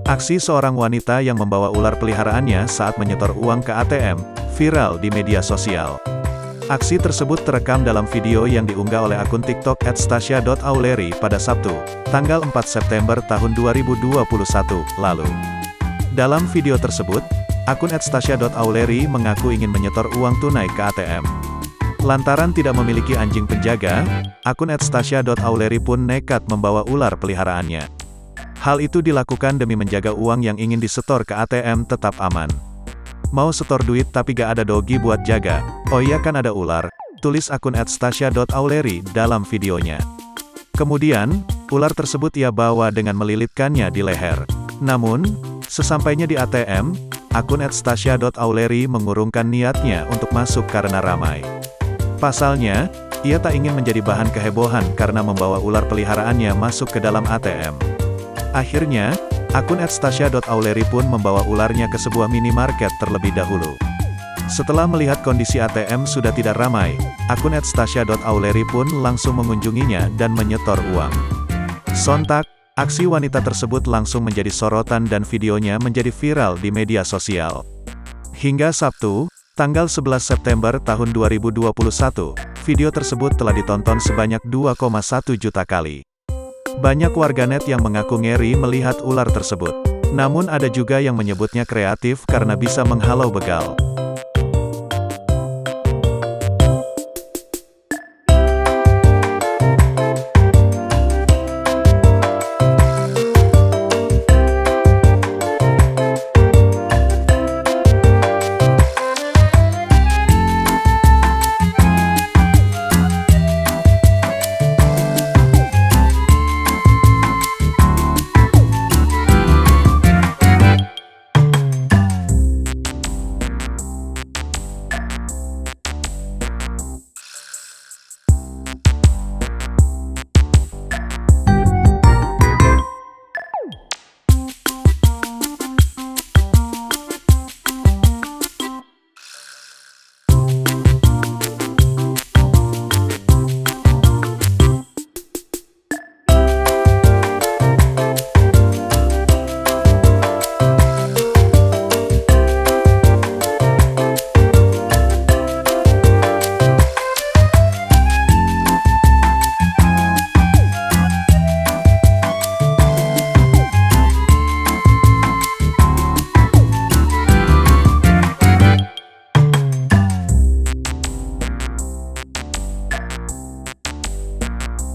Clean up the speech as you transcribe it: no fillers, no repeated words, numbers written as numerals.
Aksi seorang wanita yang membawa ular peliharaannya saat menyetor uang ke ATM, viral di media sosial. Aksi tersebut terekam dalam video yang diunggah oleh akun TikTok @stasya.auleri pada Sabtu, tanggal 4 September tahun 2021, lalu. Dalam video tersebut, akun @stasya.auleri mengaku ingin menyetor uang tunai ke ATM. Lantaran tidak memiliki anjing penjaga, akun @stasya.auleri pun nekat membawa ular peliharaannya. Hal itu dilakukan demi menjaga uang yang ingin disetor ke ATM tetap aman. Mau setor duit tapi gak ada dogi buat jaga, oh iya kan ada ular, tulis akun @stasya.auleri dalam videonya. Kemudian, ular tersebut ia bawa dengan melilitkannya di leher. Namun, sesampainya di ATM, akun @stasya.auleri mengurungkan niatnya untuk masuk karena ramai. Pasalnya, ia tak ingin menjadi bahan kehebohan karena membawa ular peliharaannya masuk ke dalam ATM. Akhirnya, akun @stasya.auleri pun membawa ularnya ke sebuah minimarket terlebih dahulu. Setelah melihat kondisi ATM sudah tidak ramai, akun @stasya.auleri pun langsung mengunjunginya dan menyetor uang. Sontak, aksi wanita tersebut langsung menjadi sorotan dan videonya menjadi viral di media sosial. Hingga Sabtu, tanggal 11 September tahun 2021, video tersebut telah ditonton sebanyak 2,1 juta kali. Banyak warganet yang mengaku ngeri melihat ular tersebut. Namun ada juga yang menyebutnya kreatif karena bisa menghalau begal.